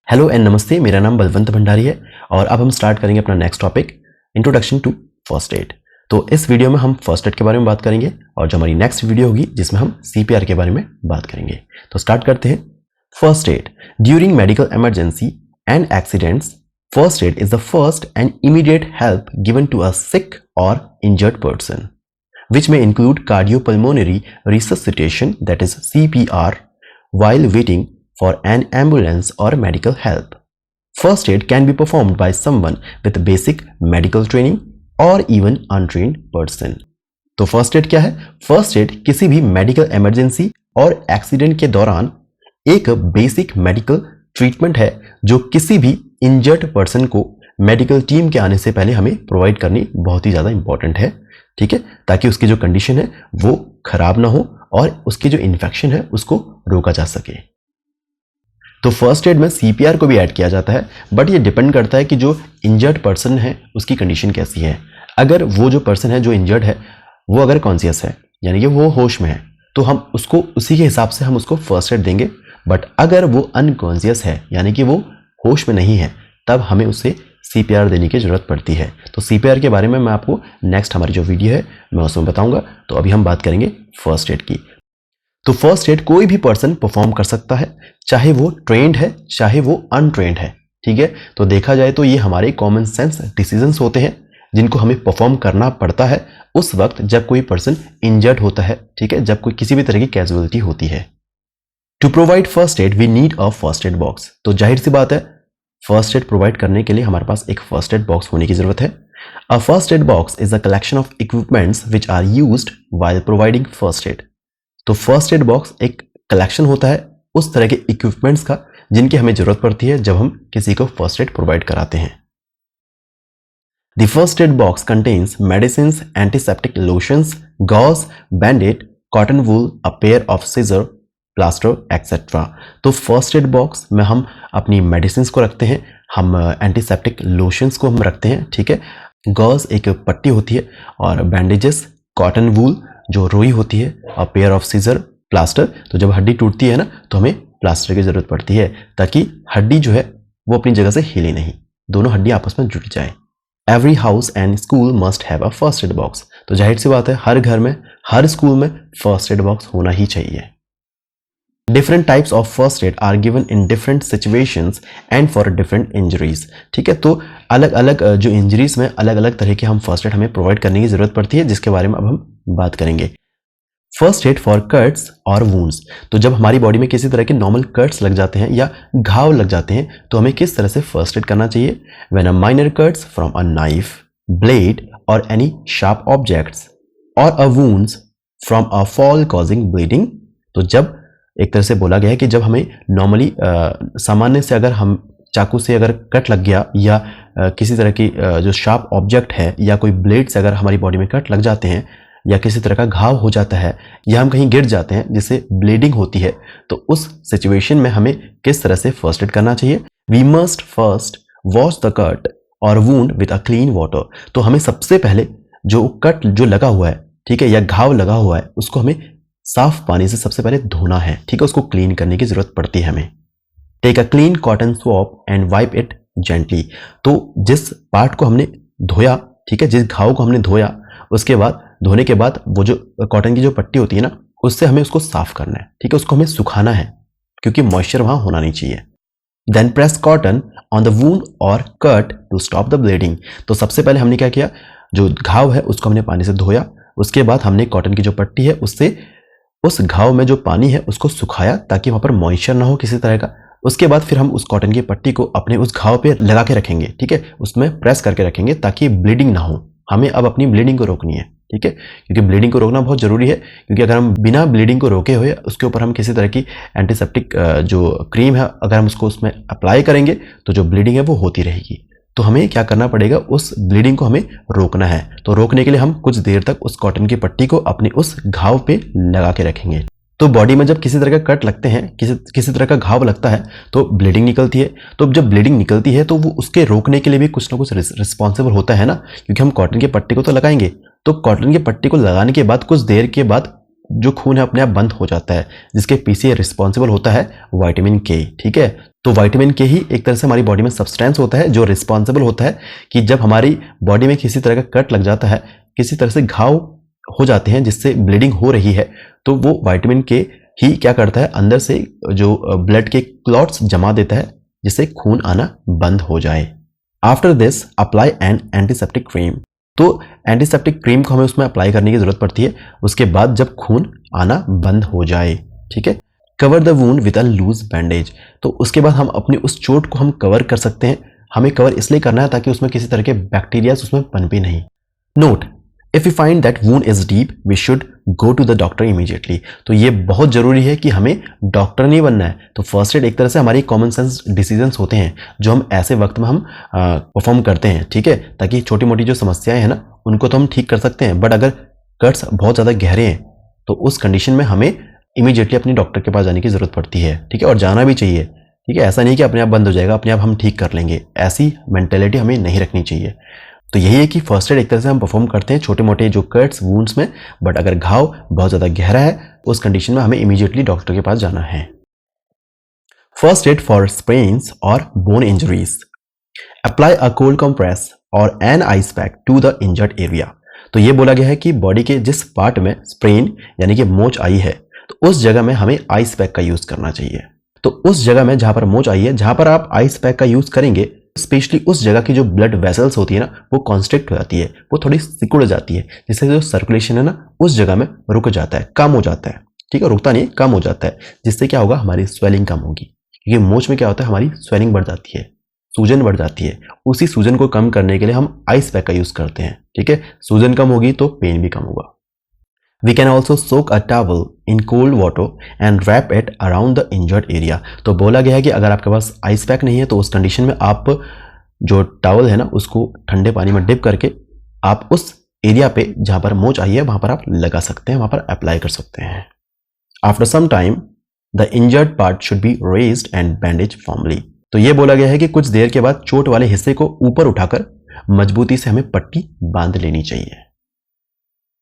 Hello and नमस्ते, मेरा नाम बलवंत भंडारी है और अब हम स्टार्ट करेंगे अपना next topic introduction to first aid. तो इस वीडियो में हम फर्स्ट एड के बारे में बात करेंगे और जो हमारी नेक्स्ट वीडियो होगी जिसमें हम सीपीआर के बारे में बात करेंगे। तो स्टार्ट करते हैं। First aid during medical emergency and accidents, first aid is the first and immediate help given to a sick और injured person which may include cardiopulmonary resuscitation, that is CPR, while waiting for an ambulance or medical help. First aid can be performed by someone with basic medical training or even untrained person. तो first add क्या है? First add किसी भी medical emergency और accident के दौरान एक basic medical treatment है जो किसी भी इंजर्ड पर्सन को मेडिकल टीम के आने से पहले हमें प्रोवाइड करनी बहुत ही ज़्यादा इंपॉर्टेंट है, ठीक है, ताकि उसकी जो कंडीशन है वो खराब ना हो और उसकी जो इन्फेक्शन है उसको रोका जा सके। तो फर्स्ट एड में सीपीआर को भी ऐड किया जाता है, बट ये डिपेंड करता है कि जो इंजर्ड पर्सन है उसकी कंडीशन कैसी है। अगर वो जो पर्सन है जो इंजर्ड है वो अगर कॉन्शियस है, यानी कि वो होश में है, तो हम उसको उसी के हिसाब से हम उसको फर्स्ट एड देंगे। बट अगर वो अनकॉन्शियस है, यानी कि वो होश में नहीं है, तब हमें उसे सीपीआर देने की ज़रूरत पड़ती है। तो सीपीआर के बारे में मैं आपको नेक्स्ट हमारी जो वीडियो है मैं उसमें बताऊंगा। तो अभी हम बात करेंगे फर्स्ट एड की। तो फर्स्ट एड कोई भी पर्सन परफॉर्म कर सकता है, चाहे वो ट्रेंड है चाहे वो अनट्रेंड है, ठीक है। तो देखा जाए तो ये हमारे कॉमन सेंस डिसीजंस होते हैं जिनको हमें परफॉर्म करना पड़ता है उस वक्त जब कोई पर्सन इंजर्ड होता है, ठीक है, जब कोई किसी भी तरह की कैजुअलिटी होती है। To provide first aid we need a first aid box. तो जाहिर सी बात है, फर्स्ट एड प्रोवाइड करने के लिए हमारे पास एक फर्स्ट एड बॉक्स होने की जरूरत है। A first aid box is a collection of equipments which are used while providing first aid. तो फर्स्ट एड बॉक्स एक कलेक्शन होता है उस तरह के इक्विपमेंट्स का जिनकी हमें जरूरत पड़ती है जब हम किसी को फर्स्ट एड प्रोवाइड कराते हैं। The first aid box contains medicine, antiseptic lotions, gauze, bandaid, cotton wool, a pair of scissor, plaster etcetera. तो फर्स्ट एड बॉक्स में हम अपनी मेडिसिन को रखते हैं, हम एंटीसेप्टिक लोशंस को हम रखते हैं, ठीक है, गॉज एक पट्टी होती है, और बैंडेजेस, कॉटन वूल जो रुई होती है, और पेयर ऑफ सीजर, प्लास्टर। तो जब हड्डी टूटती है ना तो हमें प्लास्टर की जरूरत पड़ती है ताकि हड्डी जो है वो अपनी जगह से हिले नहीं, दोनों हड्डी आपस में जुड़ जाए। Every house and school must have a first aid box. तो जाहिर सी बात है, हर घर में हर स्कूल में फर्स्ट एड बॉक्स होना ही चाहिए। Different types of first aid are given in different situations and for different injuries, ठीक है। तो अलग अलग जो इंजरीज में अलग अलग तरह के हम फर्स्ट एड हमें प्रोवाइड करने की जरूरत पड़ती है, जिसके बारे में अब हम बात करेंगे। फर्स्ट एड फॉर कट्स और वुंड्स। तो जब हमारी बॉडी में किसी तरह के नॉर्मल कट्स लग जाते हैं या घाव लग जाते हैं तो हमें किस तरह से फर्स्ट एड करना चाहिए। When a minor cuts from a knife, blade और एनी शार्प ऑब्जेक्ट्स और a wounds from a fall causing bleeding. तो जब एक तरह से बोला गया है कि जब हमें नॉर्मली सामान्य से अगर हम चाकू से अगर कट लग गया या किसी तरह की जो शार्प ऑब्जेक्ट है या कोई ब्लेड से अगर हमारी बॉडी में कट लग जाते हैं या किसी तरह का घाव हो जाता है या हम कहीं गिर जाते हैं जिससे ब्लीडिंग होती है, तो उस सिचुएशन में हमें किस तरह से फर्स्ट एड करना चाहिए। We must first wash the cut और wound with a clean water. तो हमें सबसे पहले जो कट जो लगा हुआ है, ठीक है, या घाव लगा हुआ है, उसको हमें साफ पानी से सबसे पहले धोना है, ठीक है, उसको क्लीन करने की जरूरत पड़ती है हमें। Take a clean cotton swab and wipe it gently. तो जिस पार्ट को हमने धोया, ठीक है, जिस घाव को हमने धोया, उसके बाद धोने के बाद वो जो कॉटन की जो पट्टी होती है ना, उससे हमें उसको साफ करना है, ठीक है, उसको हमें सुखाना है क्योंकि मॉइस्चर वहां होना नहीं चाहिए। Then press cotton on the wound और cut to stop the bleeding. तो सबसे पहले हमने क्या किया, जो घाव है उसको हमने पानी से धोया, उसके बाद हमने कॉटन की जो पट्टी है उससे उस घाव में जो पानी है उसको सुखाया ताकि वहां पर मॉइस्चर ना हो किसी तरह का। उसके बाद फिर हम उस कॉटन की पट्टी को अपने उस घाव पे लगा के रखेंगे, ठीक है, उसमें प्रेस करके रखेंगे ताकि ब्लीडिंग ना हो। हमें अब अपनी ब्लीडिंग को रोकनी है, ठीक है, क्योंकि ब्लीडिंग को रोकना बहुत जरूरी है, क्योंकि अगर हम बिना ब्लीडिंग को रोके हुए उसके ऊपर हम किसी तरह की एंटीसेप्टिक जो क्रीम है अगर हम उसको उसमें अप्लाई करेंगे तो जो ब्लीडिंग है वो होती रहेगी। तो हमें क्या करना पड़ेगा, उस ब्लीडिंग को हमें रोकना है। तो रोकने के लिए हम कुछ देर तक उस कॉटन की पट्टी को अपने उस घाव पे लगा के रखेंगे। तो बॉडी में जब किसी तरह का कट लगते हैं, किसी तरह का घाव लगता है तो ब्लीडिंग निकलती है। तो जब ब्लीडिंग निकलती है तो वो उसके रोकने के लिए भी कुछ ना कुछ रिस्पॉन्सिबल होता है ना, क्योंकि हम कॉटन की पट्टी को तो लगाएंगे, तो कॉटन की पट्टी को लगाने के बाद कुछ देर के बाद जो खून है अपने आप बंद हो जाता है, जिसके पीछे रिस्पॉन्सिबल होता है विटामिन के। ठीक है, तो विटामिन के ही एक तरह से हमारी बॉडी में सब्सटेंस होता है जो रिस्पॉन्सिबल होता है कि जब हमारी बॉडी में किसी तरह का कट लग जाता है, किसी तरह से घाव हो जाते हैं जिससे ब्लीडिंग हो रही है, तो वो विटामिन के ही क्या करता है, अंदर से जो ब्लड के क्लॉट्स जमा देता है जिससे खून आना बंद हो जाए। After this apply N antiseptic cream. तो एंटीसेप्टिक क्रीम को हमें उसमें अप्लाई करने की जरूरत पड़ती है उसके बाद जब खून आना बंद हो जाए। ठीक है, cover the wound with a loose bandage. तो उसके बाद हम अपनी उस चोट को हम कवर कर सकते हैं। हमें कवर इसलिए करना है ताकि उसमें किसी तरह के बैक्टीरिया उसमें पनपे नहीं। Note, if you find that wound is deep we should go to the doctor immediately. तो ये बहुत जरूरी है कि हमें डॉक्टर नहीं बनना है। तो फर्स्ट एड एक तरह से हमारी कॉमन सेंस डिसीजंस होते हैं जो हम ऐसे वक्त में हम परफॉर्म करते हैं। ठीक है, ताकि छोटी मोटी जो समस्याएं हैं ना उनको तो हम ठीक कर सकते हैं, बट अगर कट्स बहुत ज़्यादा गहरे हैं तो उस कंडीशन में हमें इमीडिएटली अपने डॉक्टर के पास जाने की जरूरत पड़ती है। ठीक है, और जाना भी चाहिए। ठीक है, ऐसा नहीं कि अपने आप बंद हो जाएगा, अपने आप हम ठीक कर लेंगे, ऐसी मेंटेलिटी हमें नहीं रखनी चाहिए। तो यही है कि फर्स्ट एड एक तरह से हम परफॉर्म करते हैं छोटे मोटे जो कट्स वुंड्स में, बट अगर घाव बहुत ज़्यादा गहरा है उस कंडीशन में हमें इमीडिएटली डॉक्टर के पास जाना है। फर्स्ट एड फॉर स्प्रेन्स और bone injuries. Apply a cold compress और an ice pack to the injured area. तो ये बोला गया है कि बॉडी के जिस पार्ट में स्प्रेन यानी कि मोच आई है तो उस जगह में हमें आइस पैक का यूज करना चाहिए। तो उस जगह में जहां पर मोच आई है, जहां पर आप आइस पैक का यूज करेंगे, स्पेशली उस जगह की जो ब्लड वेसल्स होती है ना वो कॉन्स्ट्रिक्ट हो जाती है, वो थोड़ी सिकुड़ जाती है, जिससे जो सर्कुलेशन है ना उस जगह में रुक जाता है, कम हो जाता है। ठीक है, रुकता नहीं, कम हो जाता है, जिससे क्या होगा, हमारी स्वेलिंग कम होगी। क्योंकि मोच में क्या होता है, हमारी स्वेलिंग बढ़ जाती है, सूजन बढ़ जाती है। उसी सूजन को कम करने के लिए हम आइस पैक का यूज करते हैं। ठीक है, सूजन कम होगी तो पेन भी कम होगा। We can also soak a towel in cold water and wrap it around the injured area। तो बोला गया है कि अगर आपके पास आइस पैक नहीं है तो उस कंडीशन में आप जो टॉवल है ना उसको ठंडे पानी में डिप करके आप उस एरिया पे जहां पर मोच आई है वहां पर आप लगा सकते हैं, वहां पर अप्लाई कर सकते हैं। After some time the injured part should be raised and bandage formally. तो ये बोला गया है कि कुछ देर के बाद चोट वाले हिस्से को ऊपर उठाकर मजबूती से हमें पट्टी बांध लेनी चाहिए।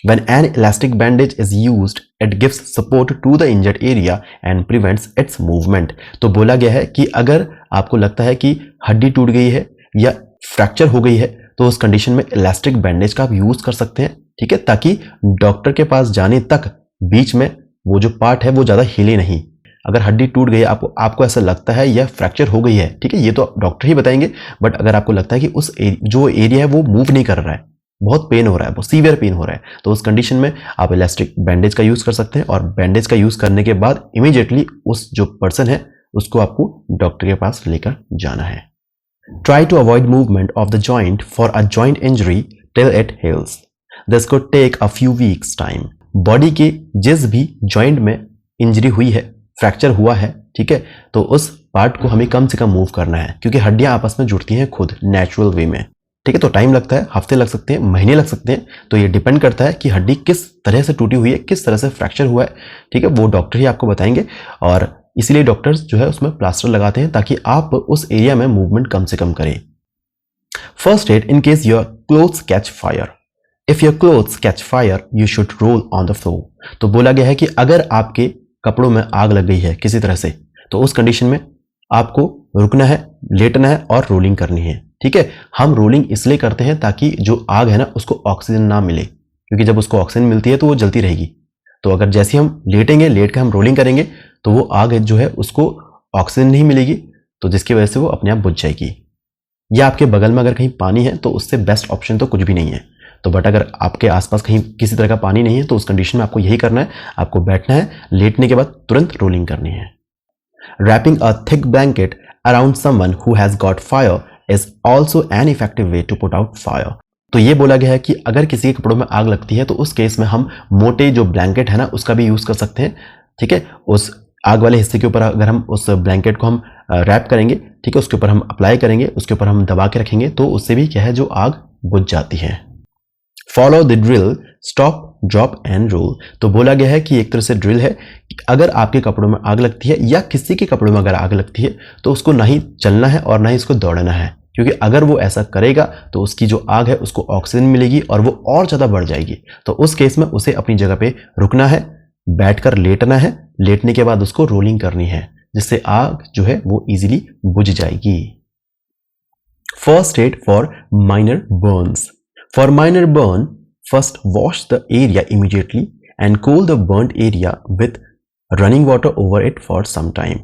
When an elastic bandage is used, it gives support to the injured area and prevents its movement। तो बोला गया है कि अगर आपको लगता है कि हड्डी टूट गई है या फ्रैक्चर हो गई है तो उस कंडीशन में इलास्टिक बैंडेज का आप यूज कर सकते हैं। ठीक है, ताकि डॉक्टर के पास जाने तक बीच में वो जो पार्ट है वो ज्यादा हिले नहीं। अगर हड्डी टूट गई, आपको ऐसा लगता है या फ्रैक्चर हो गई है, ठीक है, ये तो डॉक्टर ही बताएंगे, बट अगर आपको लगता है कि उस जो एरिया है वो मूव नहीं कर रहा है, बहुत पेन हो रहा है, बहुत सीवियर पेन हो रहा है, तो उस कंडीशन में आप इलास्टिक बैंडेज का यूज कर सकते हैं। और बैंडेज का यूज करने के बाद इमीडिएटली उस जो पर्सन है उसको आपको डॉक्टर के पास लेकर जाना है। Try to avoid movement of the joint for a joint injury till it heals. This could take a few weeks time. Body के जिस भी जॉइंट में इंजरी हुई है, फ्रैक्चर हुआ है, ठीक है, तो उस पार्ट को हमें कम से कम मूव करना है, क्योंकि हड्डियां आपस में जुड़ती हैं खुद नेचुरल वे में। ठीक है, तो टाइम लगता है, हफ्ते लग सकते हैं, महीने लग सकते हैं, तो ये डिपेंड करता है कि हड्डी किस तरह से टूटी हुई है, किस तरह से फ्रैक्चर हुआ है। ठीक है, वो डॉक्टर ही आपको बताएंगे, और इसीलिए डॉक्टर्स जो है उसमें प्लास्टर लगाते हैं ताकि आप उस एरिया में मूवमेंट कम से कम करें। First aid in case your clothes catch fire. If your clothes catch fire you should roll on the floor. तो बोला गया है कि अगर आपके कपड़ों में आग लग गई है किसी तरह से, तो उस कंडीशन में आपको रुकना है, लेटना है और रोलिंग करनी है। ठीक है, हम रोलिंग इसलिए करते हैं ताकि जो आग है ना उसको ऑक्सीजन ना मिले, क्योंकि जब उसको ऑक्सीजन मिलती है तो वो जलती रहेगी। तो अगर जैसे हम लेटेंगे, लेट के हम रोलिंग करेंगे तो वो आग जो है उसको ऑक्सीजन नहीं मिलेगी, तो जिसकी वजह से वो अपने आप बुझ जाएगी। या आपके बगल में अगर कहीं पानी है तो उससे बेस्ट ऑप्शन तो कुछ भी नहीं है। तो बट अगर आपके आसपास कहीं किसी तरह का पानी नहीं है तो उस कंडीशन में आपको यही करना है, आपको बैठना है, लेटने के बाद तुरंत रोलिंग करनी है। Wrapping a thick blanket around someone who has got fire is also an effective way to put out fire. तो ये बोला गया है कि अगर किसी के कपड़ों में आग लगती है तो उस केस में हम मोटे जो ब्लैंकेट है ना उसका भी यूज कर सकते हैं। ठीक है, उस आग वाले हिस्से के ऊपर अगर हम उस ब्लैंकेट को हम रैप करेंगे, ठीक है, उसके ऊपर हम अप्लाई करेंगे, उसके ऊपर हम दबा के रखेंगे, तो उससे भी क्या है जो आग बुझ जाती है। Follow the drill, stop, drop and roll. तो बोला गया है कि एक तरह से ड्रिल है कि अगर आपके कपड़ों में आग लगती है या किसी के कपड़ों में अगर आग लगती है तो उसको ना ही चलना है और ना ही उसको दौड़ना है, क्योंकि अगर वो ऐसा करेगा तो उसकी जो आग है उसको ऑक्सीजन मिलेगी और वो और ज़्यादा बढ़ जाएगी। तो उस केस में उसे अपनी जगह पे रुकना है, बैठकर लेटना है, लेटने के बाद उसको रोलिंग करनी है, जिससे आग जो है वो इजीली बुझ जाएगी। First aid for minor burns. For minor burn, first wash the area immediately and cool the burned area with running water over it for some time.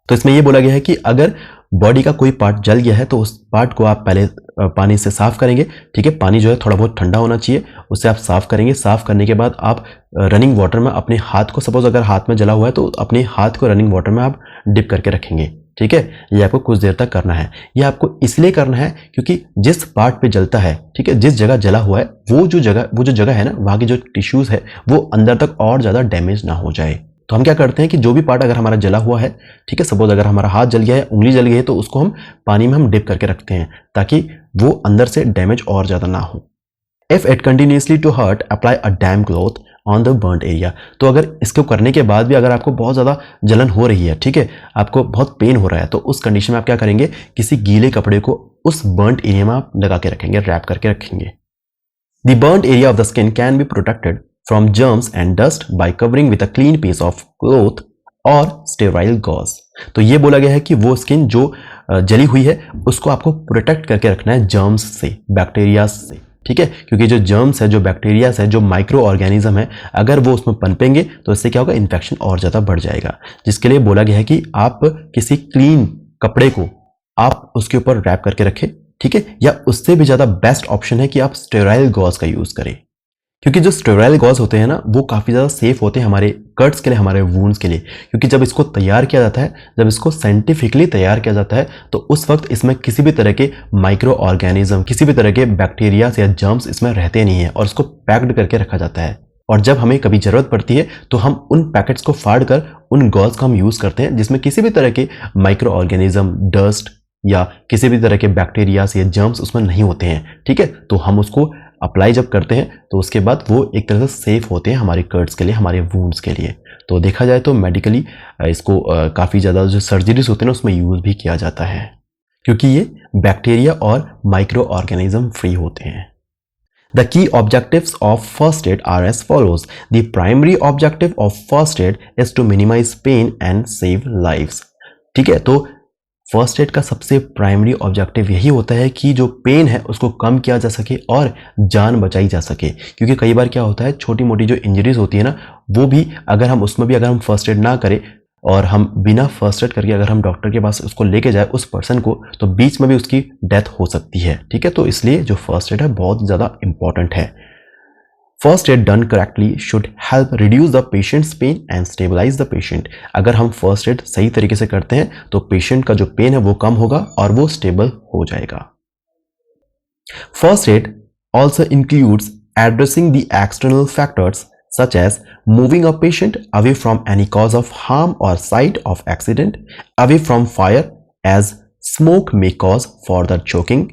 तो इसमें यह बोला गया है कि अगर बॉडी का कोई पार्ट जल गया है तो उस पार्ट को आप पहले पानी से साफ करेंगे, ठीक है। पानी जो है थोड़ा बहुत ठंडा होना चाहिए, उससे आप साफ करेंगे। साफ करने के बाद आप रनिंग वाटर में अपने हाथ को, सपोज अगर हाथ में जला हुआ है तो अपने हाथ को रनिंग वाटर में आप डिप करके रखेंगे, ठीक है। ये आपको कुछ देर तक करना है। ये आपको इसलिए करना है क्योंकि जिस पार्ट पे जलता है, ठीक है, जिस जगह जला हुआ है वो जो जगह है ना, वहाँ की जो टिश्यूज है वो अंदर तक और ज़्यादा डैमेज ना हो जाए। तो हम क्या करते हैं कि जो भी पार्ट अगर हमारा जला हुआ है, ठीक है, सपोज अगर हमारा हाथ जल गया है, उंगली जल गई है, तो उसको हम पानी में डिप करके रखते हैं ताकि वो अंदर से डैमेज और ज़्यादा ना हो। If it continuously to hurt, apply a damp cloth on the burned area. तो अगर इसको करने के बाद भी अगर आपको बहुत ज़्यादा जलन हो रही है, ठीक है, आपको बहुत पेन हो रहा है, तो उस कंडीशन में आप क्या करेंगे, किसी गीले कपड़े को उस बर्न्ड एरिया में आप लगा के रखेंगे, रैप करके रखेंगे। The burned area of the skin can be protected from germs and dust by covering with a clean piece of cloth or sterile gauze। तो ये बोला गया है कि वो स्किन जो जली हुई है उसको आपको प्रोटेक्ट करके रखना है जर्म्स से, बैक्टीरिया से, ठीक है। क्योंकि जो जर्म्स है, जो बैक्टीरियाज है, जो माइक्रो ऑर्गेनिज्म है, अगर वो उसमें पनपेंगे तो इससे क्या होगा, इन्फेक्शन और ज़्यादा बढ़ जाएगा। जिसके लिए बोला गया है कि आप किसी क्लीन कपड़े को आप उसके ऊपर रैप करके रखें, ठीक है। या उससे भी ज़्यादा बेस्ट ऑप्शन है कि आप स्टेराइल गॉज का यूज़ करें, क्योंकि जो स्टेराइल गॉज होते हैं ना वो काफ़ी ज़्यादा सेफ होते हैं हमारे कट्स के लिए, हमारे वुंड्स के लिए। क्योंकि जब इसको तैयार किया जाता है, जब इसको साइंटिफिकली तैयार किया जाता है, तो उस वक्त इसमें किसी भी तरह के माइक्रो ऑर्गेनिज्म, किसी भी तरह के बैक्टीरिया या जर्म्स इसमें रहते नहीं हैं और इसको पैक्ड करके रखा जाता है। और जब हमें कभी ज़रूरत पड़ती है तो हम उन पैकेट्स को फाड़ कर उन गॉज का हम यूज़ करते हैं जिसमें किसी भी तरह के माइक्रो ऑर्गेनिज्म, डस्ट या किसी भी तरह के बैक्टीरियाज या जर्म्स उसमें नहीं होते हैं, ठीक है। तो हम उसको अप्लाई जब करते हैं तो उसके बाद वो एक तरह से सेफ होते हैं हमारे कट्स के लिए, हमारे वुंड्स के लिए। तो देखा जाए तो मेडिकली इसको काफ़ी ज़्यादा जो सर्जरीज होते हैं ना उसमें यूज़ भी किया जाता है, क्योंकि ये बैक्टीरिया और माइक्रो ऑर्गेनिज्म फ्री होते हैं। The key objectives of first aid are as follows. The primary objective of first aid is to minimize pain and save lives। ठीक है, तो फर्स्ट एड का सबसे प्राइमरी ऑब्जेक्टिव यही होता है कि जो पेन है उसको कम किया जा सके और जान बचाई जा सके। क्योंकि कई बार क्या होता है, छोटी मोटी जो इंजरीज होती है ना, वो भी अगर हम उसमें भी अगर हम फर्स्ट एड ना करें और हम बिना फर्स्ट एड करके अगर हम डॉक्टर के पास उसको लेके जाए उस पर्सन को, तो बीच में भी उसकी डेथ हो सकती है, ठीक है। तो इसलिए जो फर्स्ट एड है बहुत ज़्यादा इंपॉर्टेंट है। First aid done correctly should help reduce the patient's pain and stabilise the patient. अगर हम फर्स्ट एड सही तरीके से करते हैं तो पेशेंट का जो पेन है वो कम होगा और वो स्टेबल हो जाएगा। First aid also includes addressing the external factors such as moving a patient away from any cause of harm or site of accident, away from fire as smoke may cause further choking,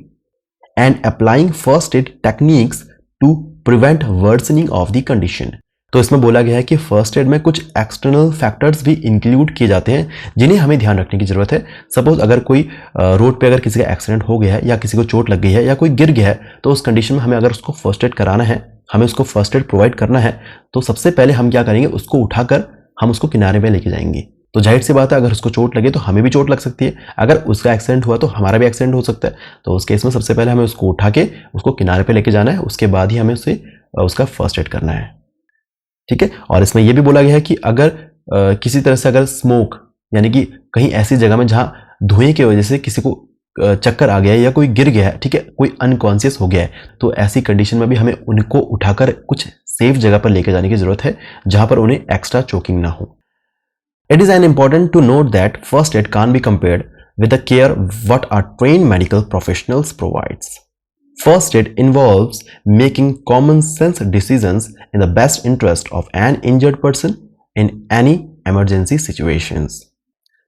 and applying first aid techniques to prevent worsening of the condition। तो इसमें बोला गया है कि first aid में कुछ external factors भी include किए जाते हैं जिन्हें हमें ध्यान रखने की जरूरत है। सपोज अगर कोई रोड पे अगर किसी का एक्सीडेंट हो गया है या किसी को चोट लग गई है या कोई गिर गया है, तो उस कंडीशन में हमें अगर उसको फर्स्ट एड कराना है, हमें उसको फर्स्ट एड प्रोवाइड करना है, तो सबसे पहले हम क्या करेंगे, उसको उठाकर हम उसको किनारे पे लेके जाएंगे। तो जाहिर सी बात है अगर उसको चोट लगे तो हमें भी चोट लग सकती है, अगर उसका एक्सीडेंट हुआ तो हमारा भी एक्सीडेंट हो सकता है। तो उस केस में सबसे पहले हमें उसको उठा के उसको किनारे पे लेके जाना है, उसके बाद ही हमें उसे उसका फर्स्ट एड करना है, ठीक है। और इसमें यह भी बोला गया है कि अगर किसी तरह से अगर स्मोक यानी कि कहीं ऐसी जगह में जहां धुएं की वजह से किसी को चक्कर आ गया है या कोई गिर गया है, ठीक है, कोई अनकॉन्शियस हो गया है, तो ऐसी कंडीशन में भी हमें उनको उठाकर कुछ सेफ जगह पर लेके जाने की जरूरत है जहां पर उन्हें एक्स्ट्रा चोकिंग ना हो। It is an important to note that first aid can be compared with the care what are trained medical professionals provides. First aid involves making common sense decisions in the best interest of an injured person in any emergency situations।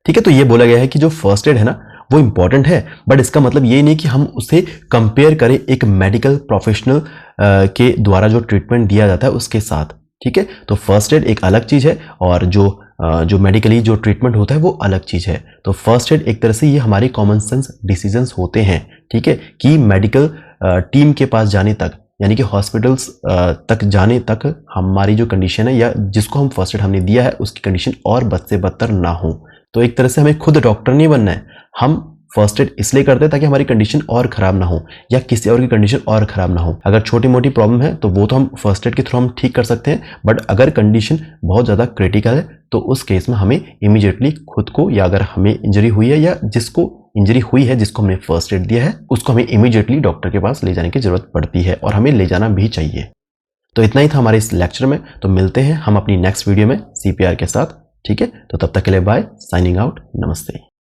ठीक है, तो ये बोला गया है कि जो first aid है ना वो इंपॉर्टेंट है, बट इसका मतलब ये नहीं कि हम उसे कंपेयर करें एक मेडिकल प्रोफेशनल के द्वारा जो ट्रीटमेंट दिया जाता है उसके साथ, ठीक है। तो फर्स्ट एड एक अलग चीज़ है और जो मेडिकली जो ट्रीटमेंट होता है वो अलग चीज़ है। तो फर्स्ट एड एक तरह से ये हमारे कॉमन सेंस डिसीजंस होते हैं, ठीक है, कि मेडिकल टीम के पास जाने तक यानी कि हॉस्पिटल्स तक जाने तक हमारी जो कंडीशन है या जिसको हम फर्स्ट एड हमने दिया है उसकी कंडीशन और बद से बदतर ना हो। तो एक तरह से हमें खुद डॉक्टर नहीं बनना है, हम फर्स्ट एड इसलिए करते हैं ताकि हमारी कंडीशन और ख़राब ना हो या किसी और की कंडीशन और ख़राब ना हो। अगर छोटी मोटी प्रॉब्लम है तो वो तो हम फर्स्ट एड के थ्रू हम ठीक कर सकते हैं, बट अगर कंडीशन बहुत ज़्यादा क्रिटिकल है तो उस केस में हमें इमीडिएटली खुद को, या अगर हमें इंजरी हुई है या जिसको इंजरी हुई है जिसको हमने फर्स्ट एड दिया है उसको हमें इमीडिएटली डॉक्टर के पास ले जाने की ज़रूरत पड़ती है और हमें ले जाना भी चाहिए। तो इतना ही था हमारे इस लेक्चर में। तो मिलते हैं हम अपनी नेक्स्ट वीडियो में CPR के साथ, ठीक है? तो तब तक के लिए बाय, साइनिंग आउट, नमस्ते।